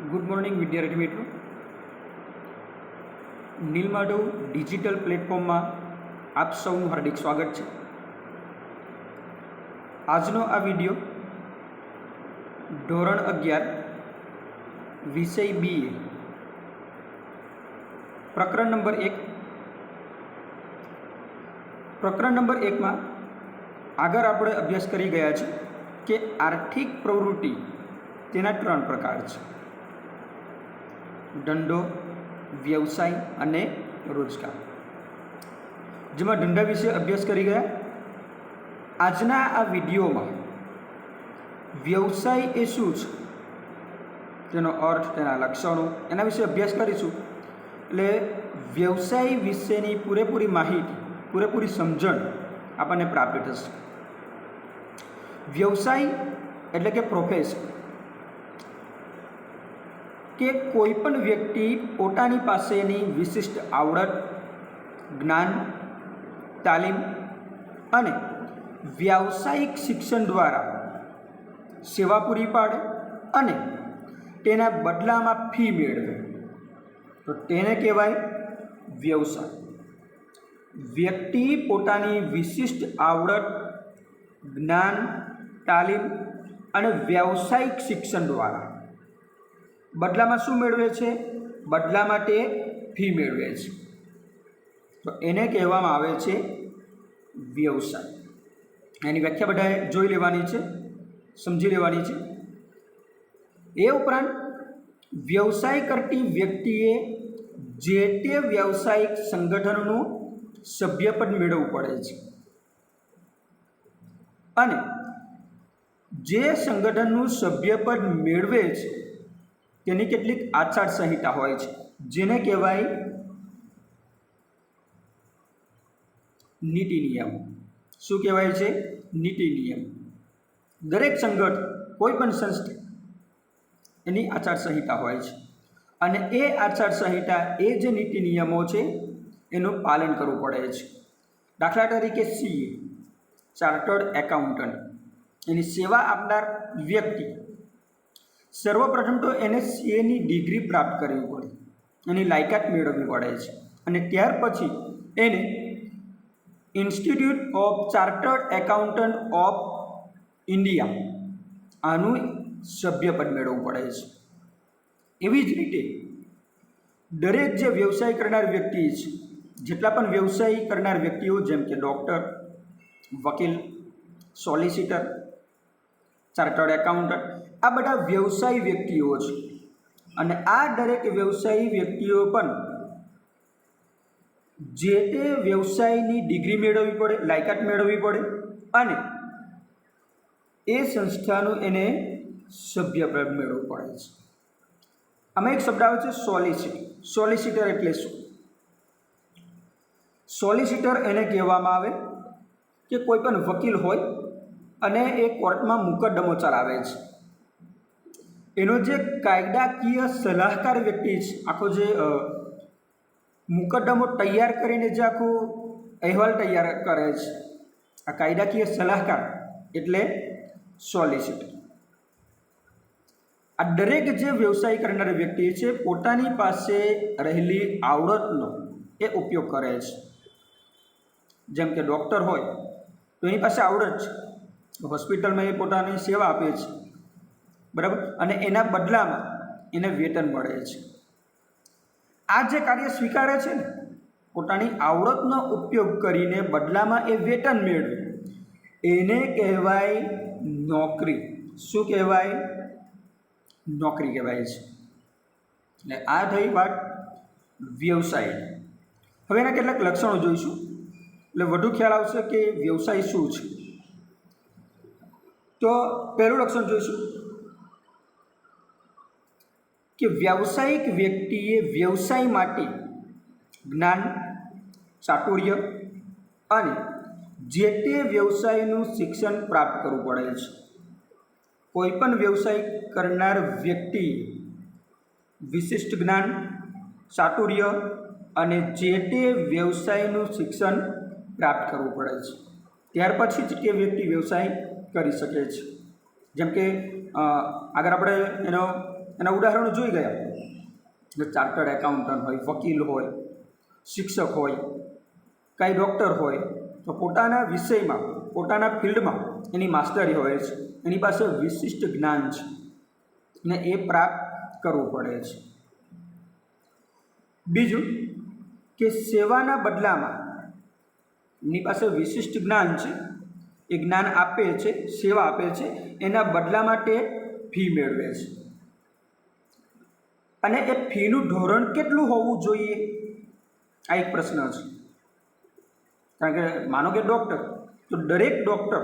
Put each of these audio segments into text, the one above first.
Good morning વિદ્યાર્થી મિત્રો. નીલમાધવ digital પ્લેટફોર્મમાં આપ સૌનું હાર્દિક સ્વાગત છે. આજનો આ વિડીયો ધોરણ 11 વિષય BA પ્રકરણ નંબર 1 માં આગળ આપણે અભ્યાસ કરી ગયા છે કે આર્થિક પ્રવૃત્તિ તેના 3 પ્રકાર છે: ધંધો, વ્યવસાય અને રોજગાર. જેમાં ધંધા વિશે અભ્યાસ કરી ગયા. આજના આ વિડીયોમાં વ્યવસાય એ શું છે, તેનો અર્થ, તેના લક્ષણો, એના વિશે અભ્યાસ કરીશું. એટલે વ્યવસાય વિશેની પૂરેપૂરી માહિતી, પૂરેપૂરી સમજણ આપણને પ્રાપ્ત થશે. વ્યવસાય એટલે કે પ્રોફેશન, કે કોઈ પણ વ્યક્તિ પોતાની પાસેની વિશિષ્ટ આવડત, જ્ઞાન, તાલીમ અને વ્યાવસાયિક શિક્ષણ દ્વારા સેવા પૂરી પાડે અને તેના બદલામાં ફી મેળવે, તો તેને કહેવાય વ્યવસાય. વ્યક્તિ પોતાની વિશિષ્ટ આવડત, જ્ઞાન, તાલીમ અને વ્યાવસાયિક શિક્ષણ દ્વારા બદલામાં શું મેળવે છે? બદલામાં તે ફી મેળવે છે, તો એને કહેવામાં આવે છે વ્યવસાય. એની વ્યાખ્યા બધાએ જોઈ લેવાની છે, સમજી લેવાની છે. એ ઉપરાંત વ્યવસાય કરતી વ્યક્તિએ જે તે વ્યવસાયિક સંગઠનનું સભ્યપદ મેળવવું પડે છે અને જે સંગઠનનું સભ્યપદ મેળવે છે તેની કેટલીક આચાર સંહિતા હોય છે, જેને કહેવાય નીતિ નિયમ. શું કહેવાય છે? નીતિ નિયમ. દરેક સંગઠન, કોઈ પણ સંસ્થા, એની આચાર સંહિતા હોય છે અને એ આચાર સંહિતા, એ જે નીતિ નિયમો છે એનું પાલન કરવું પડે છે. દાખલા તરીકે CA, ચાર્ટર્ડ એકાઉન્ટન્ટ, એની સેવા આપનાર વ્યક્તિ સર્વપ્રથમ તો એને CAની ડિગ્રી પ્રાપ્ત કરવી પડે, એની લાયકાત મેળવવી પડે છે અને ત્યાર પછી એને institute of chartered accountant of India, આનું સભ્યપદ મેળવવું પડે છે. એવી જ રીતે દરેક જે વ્યવસાય કરનાર વ્યક્તિ છે, જેટલા પણ વ્યવસાય કરનાર વ્યક્તિઓ, જેમ કે ડૉક્ટર, વકીલ, સોલિસિટર, ચાર્ટર્ડ એકાઉન્ટન્ટ, આ બધા વ્યવસાયી વ્યક્તિઓ છે અને આ દરેક વ્યવસાયી વ્યક્તિઓ પણ જે તે વ્યવસાયની ડિગ્રી મેળવવી પડે, લાયકાત મેળવવી પડે અને એ સંસ્થાનું એને સભ્યપદ મેળવવું પડે છે. આમાં એક શબ્દ આવે છે સોલિસિટર. સોલિસિટર એટલે શું? સોલિસિટર એને કહેવામાં આવે કે કોઈ પણ વકીલ હોય અને એ કોર્ટમાં મુકદ્દમો ચલાવે છે, એનો જે કાયદાકીય સલાહકાર વ્યક્તિ છે, આખો જે મુકદ્દમો તૈયાર કરીને જે આખો અહેવાલ તૈયાર કરે છે, આ કાયદાકીય સલાહકાર એટલે સોલિસિટર. આ દરેક જે વ્યવસાય કરનાર વ્યક્તિ છે, પોતાની પાસે રહેલી આવડતનો એ ઉપયોગ કરે છે. જેમ કે ડૉક્ટર હોય તો એની પાસે આવડત છે, હોસ્પિટલમાં એ પોતાની સેવા આપે છે, બરાબર, અને એના બદલામાં એને વેતન મળે છે. આ જે કાર્ય સ્વીકારે છે ને, પોતાની આવડતનો ઉપયોગ કરીને બદલામાં એ વેતન મેળવે, એને કહેવાય નોકરી. શું કહેવાય? નોકરી કહેવાય છે. એટલે આ થઈ વાત વ્યવસાય. હવે એના કેટલાક લક્ષણો જોઈશું એટલે વધુ ખ્યાલ આવશે કે વ્યવસાય શું છે. તો પહેલું લક્ષણ જોઈશું કે વ્યાવસાયિક વ્યક્તિએ વ્યવસાય માટે જ્ઞાન, ચાતુર્ય અને જે તે વ્યવસાયનું શિક્ષણ પ્રાપ્ત કરવું પડે છે. કોઈ પણ વ્યવસાય કરનાર વ્યક્તિ વિશિષ્ટ જ્ઞાન, ચાતુર્ય અને જે તે વ્યવસાયનું શિક્ષણ પ્રાપ્ત કરવું પડે છે. ત્યાર પછી જ તે વ્યક્તિ વ્યવસાય કરી શકે છે. જેમ કે આગળ આપણે એનો એના ઉદાહરણો જોઈ ગયા. જો ચાર્ટર્ડ એકાઉન્ટન્ટ હોય, વકીલ હોય, શિક્ષક હોય, કાંઈ ડૉક્ટર હોય, તો પોતાના વિષયમાં, પોતાના ફિલ્ડમાં એની માસ્ટરી હોય છે, એની પાસે વિશિષ્ટ જ્ઞાન છે ને એ પ્રાપ્ત કરવું પડે છે. બીજું કે સેવાના બદલામાં એની પાસે વિશિષ્ટ જ્ઞાન છે, એ જ્ઞાન આપે છે, સેવા આપે છે, એના બદલા માટે ફી મેળવે છે. અને એ ફીનું ધોરણ કેટલું હોવું જોઈએ, આ એક પ્રશ્ન છે. કારણ કે માનો કે ડૉક્ટર, તો દરેક ડૉક્ટર,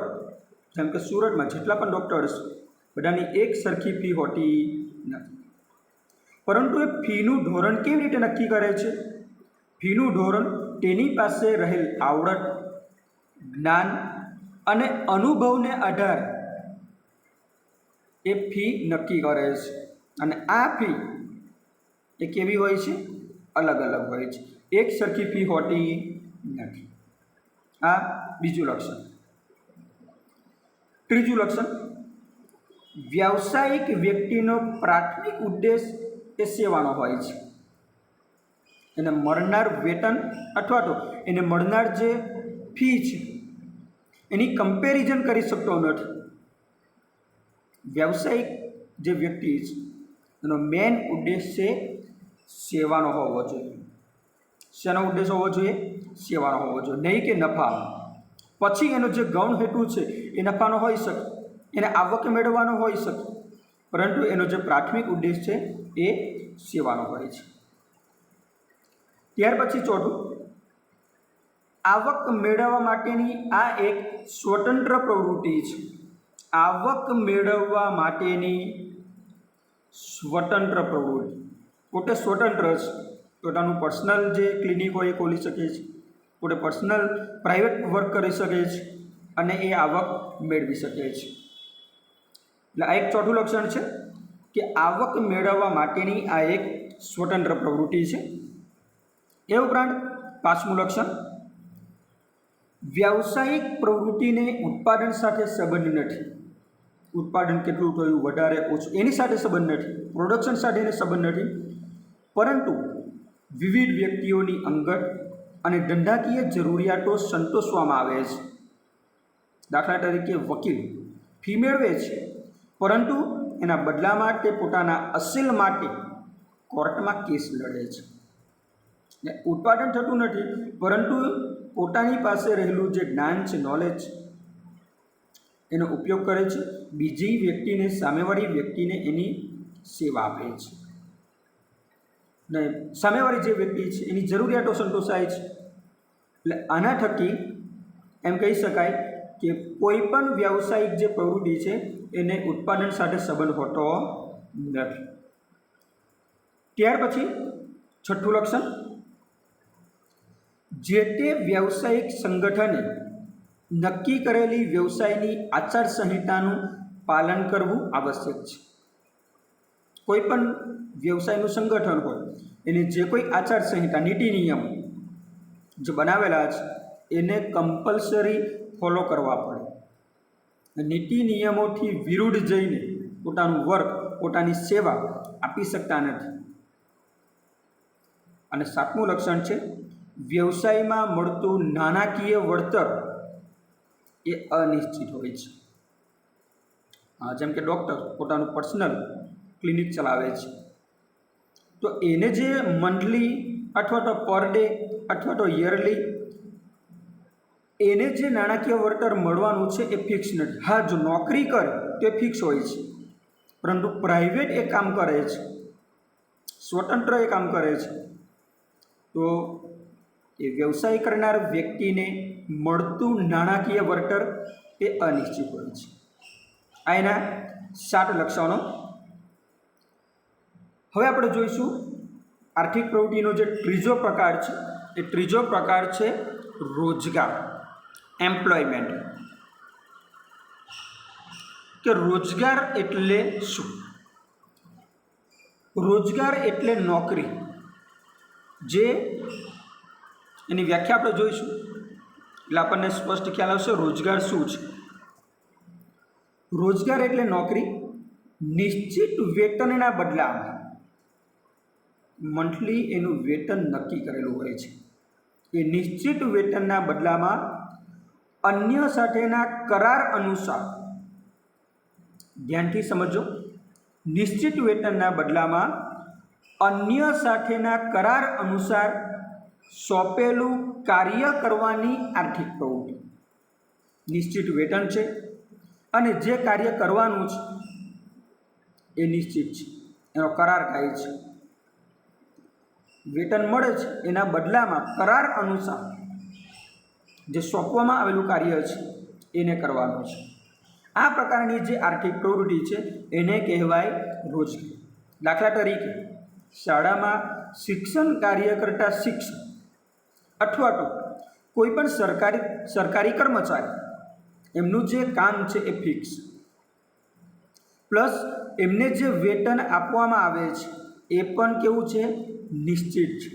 જેમ કે સુરતમાં જેટલા પણ ડૉક્ટર્સ, બધાની એક સરખી ફી હોતી નથી. પરંતુ એ ફીનું ધોરણ કેવી રીતે નક્કી કરે છે? ફીનું ધોરણ તેની પાસે રહેલ આવડત, જ્ઞાન અને અનુભવને આધારે એ ફી નક્કી કરે છે. અને આ ફી એ કેવી હોય છે? અલગ અલગ હોય છે, એક સરખી ફી હોતી નથી. આ બીજું લક્ષણ. ત્રીજું લક્ષણ, વ્યાવસાયિક વ્યક્તિનો પ્રાથમિક ઉદ્દેશ એ સેવાનો હોય છે. એને મળનાર વેતન અથવા તો એને મળનાર જે ફી છે એની કમ્પેરિઝન કરી શકતો નથી. વ્યાવસાયિક જે વ્યક્તિ છે એનો મેઇન ઉદ્દેશ છે સેવાનો હોવો જોઈએ. શેનો ઉદ્દેશ હોવો જોઈએ? સેવાનો હોવો જોઈએ, નહીં કે નફાનો. પછી એનો જે ગૌણ હેતુ છે એ નફાનો હોઈ શકે, એને આવક મેળવવાનો હોઈ શકે, પરંતુ એનો જે પ્રાથમિક ઉદ્દેશ છે એ સેવાનો હોય છે. ત્યાર પછી ચોથું, આવક મેળવવા માટેની આ એક સ્વતંત્ર પ્રવૃત્તિ છે. આવક મેળવવા માટેની સ્વતંત્ર પ્રવૃત્તિ, પોતે સ્વતંત્ર છે, પોતાનું પર્સનલ જે ક્લિનિક હોય એ ખોલી શકે છે, પોતે પર્સનલ પ્રાઇવેટ વર્ક કરી શકે છે અને એ આવક મેળવી શકે છે. એટલે આ એક ચોથું લક્ષણ છે કે આવક મેળવવા માટેની આ એક સ્વતંત્ર પ્રવૃત્તિ છે. એ ઉપરાંત પાંચમું લક્ષણ, વ્યાવસાયિક પ્રવૃત્તિને ઉત્પાદન સાથે સંબંધ નથી. ઉત્પાદન કેટલું થયું, વધારે ઓછું, એની સાથે સંબંધ નથી, પ્રોડક્શન સાથે એને સંબંધ નથી, પરંતુ વિવિધ વ્યક્તિઓની અંગત અને ધંધાકીય જરૂરિયાતો સંતોષવામાં આવે છે. દાખલા તરીકે વકીલ ફી મેળવે છે, પરંતુ એના બદલામાં તે પોતાના અસીલ માટે કોર્ટમાં કેસ લડે છે. ઉત્પાદન થતું નથી, પરંતુ પોતાની પાસે રહેલું જે જ્ઞાન છે, નોલેજ, એનો ઉપયોગ કરે છે, બીજી વ્યક્તિને, સામેવાળી વ્યક્તિને એની સેવા આપે છે ને સામેવાળી જે વ્યક્તિ છે એની જરૂરિયાતો સંતોષાય છે. એટલે આના થકી એમ કહી શકાય કે કોઈ પણ વ્યાવસાયિક જે પ્રવૃત્તિ છે એને ઉત્પાદન સાથે સંબંધ હોતો નથી. ત્યાર પછી છઠ્ઠું લક્ષણ, જે તે વ્યવસાયિક સંગઠને નક્કી કરેલી વ્યવસાયની આચારસંહિતાનું પાલન કરવું આવશ્યક છે. કોઈ પણ વ્યવસાયનું સંગઠન હોય એને જે કોઈ આચારસંહિતા, નીતિ નિયમ જે બનાવેલા છે એને કમ્પલસરી ફોલો કરવા પડે. નીતિ નિયમોથી વિરુદ્ધ જઈને પોતાનું વર્ક, પોતાની સેવા આપી શકતા નથી. અને સાતમું લક્ષણ છે, વ્યવસાયમાં મળતું નાણાકીય વળતર એ અનિશ્ચિત હોય છે. જેમ કે ડૉક્ટર પોતાનું પર્સનલ ક્લિનિક ચલાવે છે, તો એને જે મંથલી અથવા તો પર ડે અથવા તો યરલી એને જે નાણાકીય વળતર મળવાનું છે એ ફિક્સ નથી. હા, જો નોકરી કરે તો એ ફિક્સ હોય છે, પરંતુ પ્રાઇવેટ એ કામ કરે છે, સ્વતંત્ર એ કામ કરે છે, તો એ વ્યવસાય કરનાર વ્યક્તિને મળતું નાણાકીય વળતર એ અનિશ્ચિત હોય છે. આ એના 7 લક્ષણો. હવે આપણે જોઈશું આર્થિક પ્રવૃત્તિનો જે ત્રીજો પ્રકાર છે, એ ત્રીજો પ્રકાર છે રોજગાર, એમ્પ્લોયમેન્ટ. કે રોજગાર એટલે શું? રોજગાર એટલે નોકરી. જે એની વ્યાખ્યા આપણે જોઈશું એટલે આપણને સ્પષ્ટ ખ્યાલ આવશે રોજગાર શું છે. રોજગાર એટલે નોકરી નિશ્ચિત વેતનના બદલામાં મંથલી એનું વેતન નક્કી કરેલું હોય છે. એ નિશ્ચિત વેતનના બદલામાં અન્ય સાથેના કરાર અનુસાર, ધ્યાનથી સમજો, નિશ્ચિત વેતનના બદલામાં અન્ય સાથેના કરાર અનુસાર સોંપેલું કાર્ય કરવાની આર્થિક પ્રવૃત્તિ. નિશ્ચિત વેતન છે અને જે કાર્ય કરવાનું છે એ નિશ્ચિત છે, એનો કરાર થાય છે. વેતન મળે છે એના બદલામાં કરાર અનુસાર જે સોંપવામાં આવેલું કાર્ય છે એને કરવાનું છે. આ પ્રકારની જે આર્થિક પ્રવૃત્તિ છે એને કહેવાય રોજગાર. દાખલા તરીકે શાળામાં શિક્ષણ કાર્ય કરતા શિક્ષક અથવા તો કોઈ પણ સરકારી કર્મચારી, એમનું જે કામ છે એ ફિક્સ, પ્લસ એમને જે વેતન આપવામાં આવે છે એ પણ કેવું છે? નિશ્ચિત છે.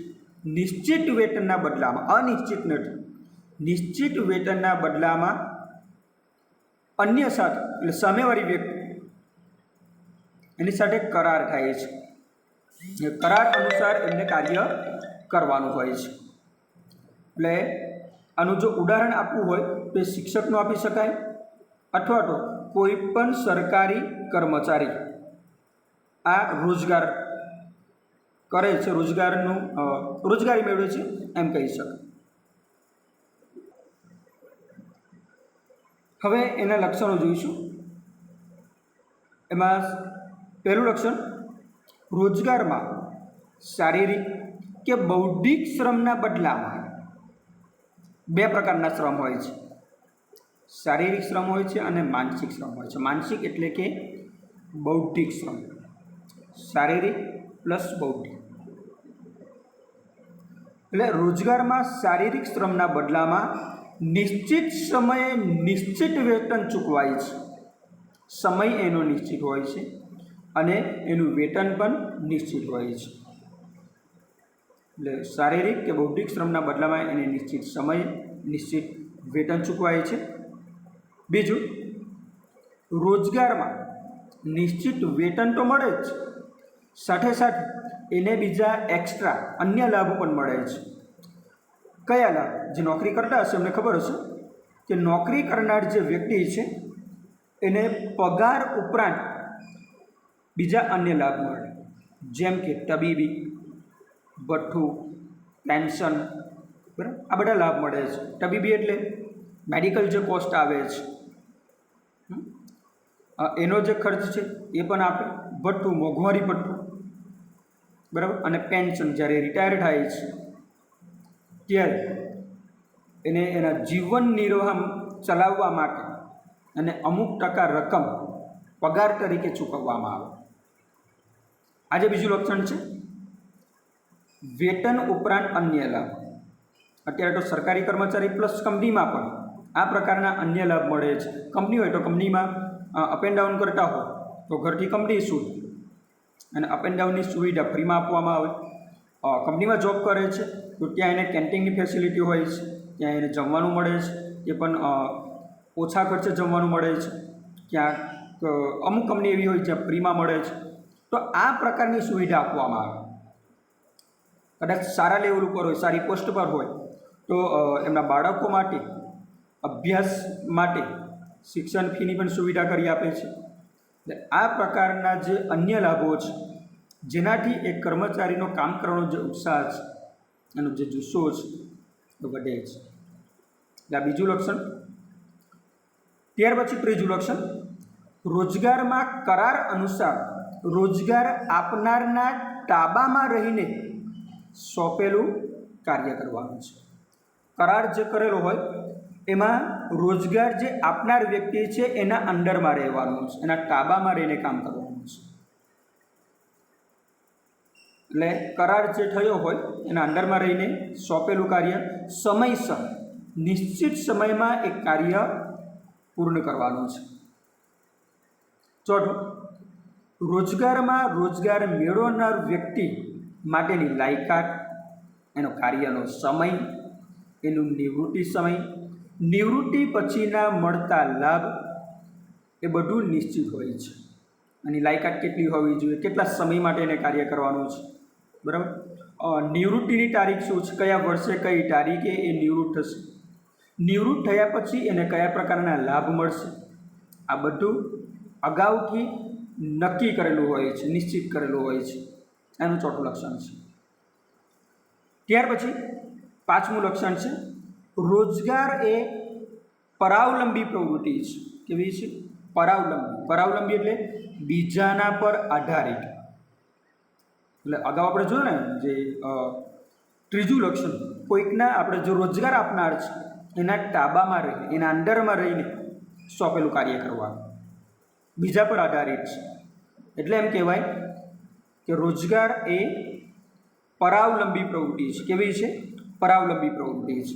નિશ્ચિત વેતનના બદલામાં, અનિશ્ચિત નથી, નિશ્ચિત વેતનના બદલામાં અન્ય સાથે, એટલે સામેવાળી વ્યક્તિ એની સાથે કરાર થાય છે. એ કરાર અનુસાર એમને કાર્ય કરવાનું હોય છે. એટલે આનું જો ઉદાહરણ આપવું હોય તો એ શિક્ષકનું આપી શકાય, અથવા તો કોઈ પણ સરકારી કર્મચારી આ રોજગાર કરે છે, રોજગારી મેળવે છે એમ કહી શકાય. હવે એના લક્ષણો જોઈશું. એમાં પહેલું લક્ષણ, રોજગારમાં શારીરિક કે બૌદ્ધિક શ્રમના બદલામાં બે પ્રકારના શ્રમ હોય છે. શારીરિક શ્રમ હોય છે અને માનસિક શ્રમ હોય છે. માનસિક એટલે કે બૌદ્ધિક શ્રમ, શારીરિક પ્લસ બૌદ્ધિક. એટલે રોજગારમાં શારીરિક શ્રમના બદલામાં નિશ્ચિત સમયે નિશ્ચિત વેતન ચૂકવાય છે. સમય એનો નિશ્ચિત હોય છે અને એનું વેતન પણ નિશ્ચિત હોય છે. એટલે શારીરિક કે બૌદ્ધિક શ્રમના બદલામાં એને નિશ્ચિત સમય, નિશ્ચિત વેતન ચૂકવાય છે. બીજું, રોજગારમાં નિશ્ચિત વેતન તો મળે જ, સાથે સાથે એને બીજા એક્સ્ટ્રા અન્ય લાભો પણ મળે છે. કયા લાભ? જે નોકરી કરતા હશે એમને ખબર હશે કે નોકરી કરનાર જે વ્યક્તિ છે એને પગાર ઉપરાંત બીજા અન્ય લાભ મળે, જેમ કે તબીબી, ભથ્થું, પેન્શન, બરાબર, આ બધા લાભ મળે છે. તબીબી એટલે મેડિકલ જે કોસ્ટ આવે છે એનો જે ખર્ચ છે એ પણ આપે. ભથ્થું, મોંઘવારી ભથ્થું, બરાબર, અને પેન્શન જ્યારે રિટાયર થાય છે ત્યારે એને એના જીવન નિર્વાહ ચલાવવા માટે અને અમુક ટકા રકમ પગાર તરીકે ચૂકવવામાં આવે. આજે બીજું લક્ષણ છે વેતન ઉપરાંત અન્ય લાભ. અત્યારે તો સરકારી કર્મચારી પ્લસ કંપનીમાં પણ આ પ્રકારના અન્ય લાભ મળે છે. કંપની હોય તો કંપનીમાં અપ એન્ડ ડાઉન કરતા હોય તો ઘરથી કંપની સુધી અને અપ એન્ડ ડાઉનની સુવિધા ફ્રીમાં આપવામાં આવે. કંપનીમાં જોબ કરે છે તો ત્યાં એને કેન્ટીનની ફેસિલિટી હોય છે, ત્યાં એને જમવાનું મળે છે, એ પણ ઓછા ખર્ચે જમવાનું મળે છે. ક્યાંક અમુક કંપની એવી હોય જ્યાં ફ્રીમાં મળે છે. તો આ પ્રકારની સુવિધા આપવામાં આવે. કદાચ સારા લેવલ ઉપર હોય, સારી પોસ્ટ પર હોય તો એમના બાળકો માટે અભ્યાસ માટે શિક્ષણ ફીની પણ સુવિધા કરી આપે છે. એટલે આ પ્રકારના જે અન્ય લાભો છે જેનાથી એક કર્મચારીનો કામ કરવાનો જે ઉત્સાહ છે, એનો જે જુસ્સો છે એ વધે છે. એટલે આ બીજું લક્ષણ. ત્યાર પછી ત્રીજું લક્ષણ, રોજગારમાં કરાર અનુસાર રોજગાર આપનારના તાબામાં રહીને સોંપેલું કાર્ય કરવાનું છે. કરાર જે કરેલો હોય એમાં રોજગાર જે આપનાર વ્યક્તિ છે એના અંડરમાં રહેવાનું છે, એના તાબામાં રહીને કામ કરવાનું છે. એટલે કરાર જે થયો હોય એના અંડરમાં રહીને સોંપેલું કાર્ય સમયસર નિશ્ચિત સમયમાં એક કાર્ય પૂર્ણ કરવાનું છે. ચોથું, રોજગારમાં રોજગાર મેળવનાર વ્યક્તિ માટેની લાયકાત, એનો કાર્યનો સમય, એનું નિવૃત્તિ સમય, નિવૃત્તિ પછીના મળતા લાભ, એ બધું નિશ્ચિત હોય છે. એની લાયકાત કેટલી હોવી જોઈએ, કેટલા સમય માટે એને કાર્ય કરવાનું છે, બરાબર. નિવૃત્તિની તારીખ શું છે, કયા વર્ષે કઈ તારીખે એ નિવૃત્ત થશે, નિવૃત્ત થયા પછી એને કયા પ્રકારના લાભ મળશે, આ બધું અગાઉથી નક્કી કરેલું હોય છે, નિશ્ચિત કરેલું હોય છે. એનું ચોથું લક્ષણ છે. ત્યાર પછી પાંચમું લક્ષણ છે, રોજગાર એ પરાવલંબી પ્રવૃત્તિ છે. કેવી છે? પરાવલંબી. પરાવલંબી એટલે બીજાના પર આધારિત. એટલે અગાઉ આપણે જોયું ને જે ત્રીજું લક્ષણ, કોઈકના આપણે જો રોજગાર આપનાર છે એના તાબામાં રહી, એના અંડરમાં રહીને સોંપેલું કાર્ય કરવાનું, બીજા પર આધારિત છે. એટલે એમ કહેવાય કે રોજગાર એ પરાવલંબી પ્રવૃત્તિ છે. કેવી છે? પરાવલંબી પ્રવૃત્તિ છે.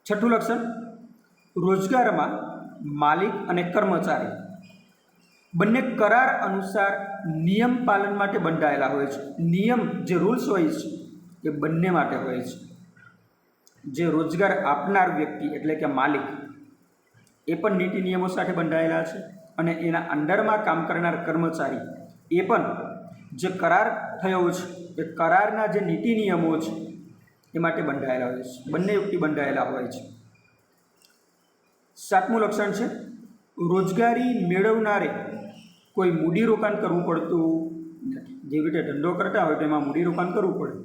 છઠ્ઠું લક્ષણ, રોજગારમાં માલિક અને કર્મચારી બંને કરાર અનુસાર નિયમ પાલન માટે બંધાયેલા હોય છે. નિયમ જે રૂલ્સ હોય છે એ બંને માટે હોય છે. જે રોજગાર આપનાર વ્યક્તિ એટલે કે માલિક એ પણ નીતિ નિયમો સાથે બંધાયેલા છે, અને એના અંડરમાં કામ કરનાર કર્મચારી એ પણ જે કરાર થયો છે એ કરારના જે નીતિ નિયમો છે એ માટે બંધાયેલા હોય છે. બંને વ્યક્તિ બંધાયેલા હોય છે. સાતમું લક્ષણ છે, રોજગારી મેળવનારે કોઈ મૂડીરોકાણ કરવું પડતું નથી. જેવી રીતે ધંધો કરતા હોય તો એમાં મૂડીરોકાણ કરવું પડે,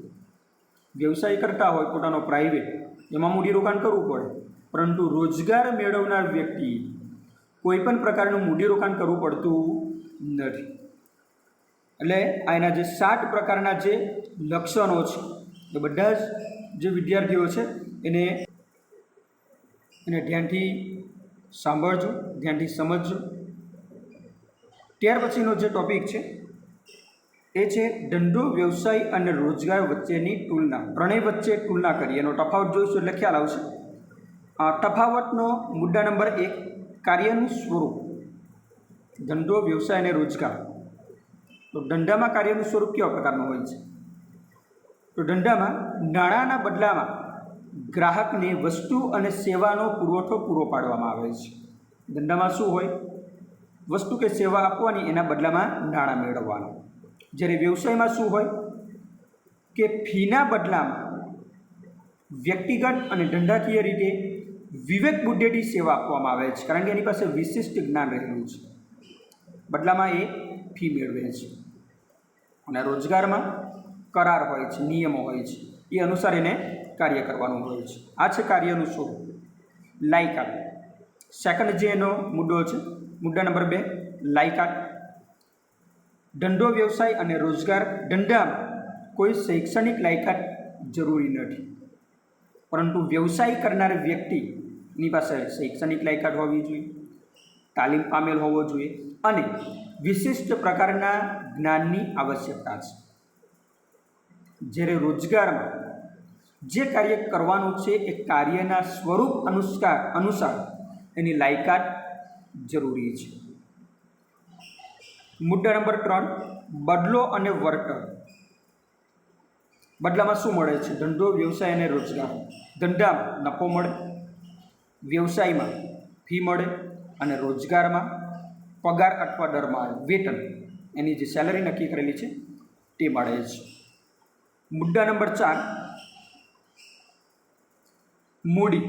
વ્યવસાય કરતા હોય પોતાનો પ્રાઇવેટ, એમાં મૂડીરોકાણ કરવું પડે. પરંતુ રોજગાર મેળવનાર વ્યક્તિ કોઈ પણ પ્રકારનું મૂડીરોકાણ કરવું પડતું નથી. એટલે આ એના જે 7 પ્રકારના જે લક્ષણો છે એ બધા જ જે વિદ્યાર્થીઓ છે એને ધ્યાનથી સાંભળજો, ધ્યાનથી સમજજો. ત્યાર પછીનો જે ટૉપિક છે એ છે ધંધો, વ્યવસાય અને રોજગાર વચ્ચેની તુલના. ત્રણેય વચ્ચે તુલના કરીએ, એનો તફાવત જોઈશું એટલે ખ્યાલ આવશે. તફાવતનો મુદ્દા નંબર 1, કાર્યનું સ્વરૂપ. ધંધો, વ્યવસાય અને રોજગાર. તો ધંધામાં કાર્યનું સ્વરૂપ કેવા પ્રકારનું હોય છે? તો ધંધામાં નાણાંના બદલામાં ગ્રાહકને વસ્તુ અને સેવાનો પુરવઠો પૂરો પાડવામાં આવે છે. ધંધામાં શું હોય? વસ્તુ કે સેવા આપવાની, એના બદલામાં નાણાં મેળવવાનું. જ્યારે વ્યવસાયમાં શું હોય કે ફીના બદલામાં વ્યક્તિગત અને ધંધાકીય રીતે વિવેક બુદ્ધિથી સેવા આપવામાં આવે છે, કારણ કે એની પાસે વિશિષ્ટ જ્ઞાન રહેલું છે. બદલામાં એ ફી મેળવે છે. અને રોજગારમાં કરાર હોય છે, નિયમો હોય છે, એ અનુસાર એને કાર્ય કરવાનું હોય છે. આ છે કાર્યનું સ્વરૂપ. લાયકાત. સેકન્ડ જે એનો મુદ્દો છે, મુદ્દા નંબર 2, લાયકાત. ધંધો, વ્યવસાય અને રોજગાર. ધંધામાં કોઈ શૈક્ષણિક લાયકાત જરૂરી નથી, પરંતુ વ્યવસાય કરનાર વ્યક્તિની પાસે શૈક્ષણિક લાયકાત હોવી જોઈએ, તાલીમ પામેલ હોવો જોઈએ અને વિશિષ્ટ પ્રકારના જ્ઞાનની આવશ્યકતા છે. જ્યારે રોજગારમાં જે કાર્ય કરવાનું છે એ કાર્યના સ્વરૂપ અનુસાર એની લાયકાત જરૂરી છે. મુદ્દા નંબર 3, બદલો અને વળતર. બદલામાં શું મળે છે? ધંધો, વ્યવસાય અને રોજગાર. ધંધામાં નફો મળે, વ્યવસાયમાં ફી મળે અને રોજગારમાં પગાર અથવા દરમા, વેતન, એની જે સેલરી નક્કી કરેલી છે તે મળે છે. મુદ્દા નંબર 4, મૂડી.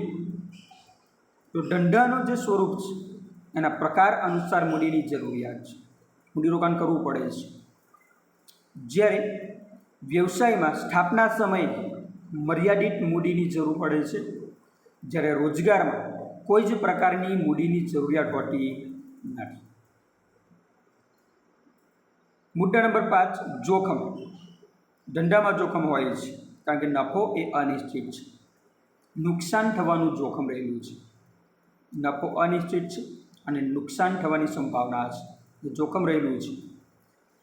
તો ધંધાનું જે સ્વરૂપ છે એના પ્રકાર અનુસાર મૂડીની જરૂરિયાત છે, મૂડીરોકાણ કરવું પડે છે. જ્યારે વ્યવસાયમાં સ્થાપના સમયે મર્યાદિત મૂડીની જરૂર પડે છે, જ્યારે રોજગારમાં કોઈ જ પ્રકારની મૂડીની જરૂરિયાત હોતી નથી. મુદ્દા નંબર 5, જોખમ. ધંધામાં જોખમ હોય છે, કારણ કે નફો એ અનિશ્ચિત છે, નુકસાન થવાનું જોખમ રહેલું છે. નફો અનિશ્ચિત છે અને નુકસાન થવાની સંભાવના છે, એ જોખમ રહેલું છે.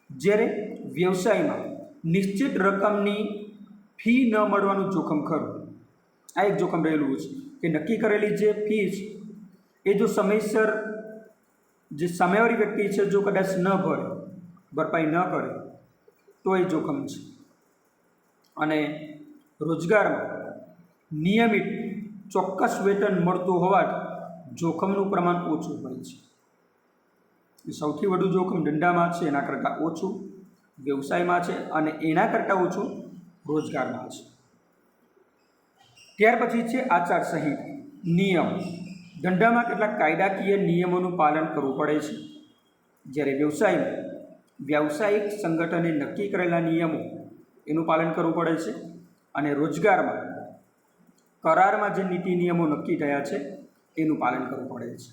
જ્યારે વ્યવસાયમાં નિશ્ચિત રકમની ફી ન મળવાનું જોખમ ખરું. આ એક જોખમ રહેલું છે કે નક્કી કરેલી જે ફી છે એ જો સમયસર જે સામેવાળી વ્યક્તિ છે જો કદાચ ન ભરે, ભરપાઈ ન કરે તો એ જોખમ છે. અને રોજગારમાં નિયમિત ચોક્કસ વેતન મળતું હોવાથી જોખમનું પ્રમાણ ઓછું હોય છે. સૌથી વધુ જોખમ ધંધામાં છે એના કરતાં ઓછું વ્યવસાયમાં છે અને એના કરતાં ઓછું રોજગારમાં છે. ત્યાર પછી છે આચારસંહિતા નિયમ. ધંધામાં કેટલાક કાયદાકીય નિયમોનું પાલન કરવું પડે છે, જ્યારે વ્યવસાયમાં વ્યાવસાયિક સંગઠને નક્કી કરેલા નિયમો એનું પાલન કરવું પડે છે અને રોજગારમાં કરારમાં જે નીતિ નિયમો નક્કી થયા છે એનું પાલન કરવું પડે છે.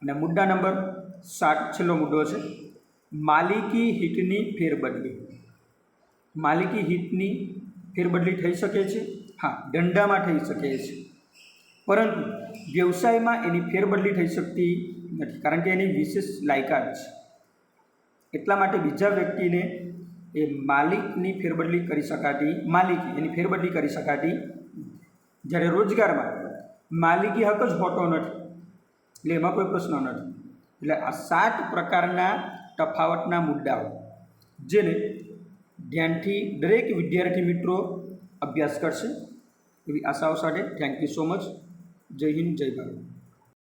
અને મુદ્દા નંબર 7 છેલ્લો મુદ્દો છે માલિકી હિતની ફેરબદલી. માલિકી હિતની ફેરબદલી થઈ શકે છે? હા, ધંધામાં થઈ શકે છે, પરંતુ વ્યવસાયમાં એની ફેરબદલી થઈ શકતી નથી, કારણ કે એની વિશેષ લાયકાત છે. એટલા માટે બીજા વ્યક્તિને એ માલિકની ફેરબદલી કરી શકાતી એની ફેરબદલી કરી શકાતી. જ્યારે રોજગારમાં માલિકી હક જ હોતો નથી, એટલે એમાં કોઈ પ્રશ્ન નથી. એટલે આ 7 પ્રકારના તફાવતના મુદ્દાઓ જેને ધ્યાનથી દરેક વિદ્યાર્થી મિત્રો અભ્યાસ કરશે એવી આશાઓ સાથે થેન્ક યુ સો મચ. જય હિન્દ, જય ભારત.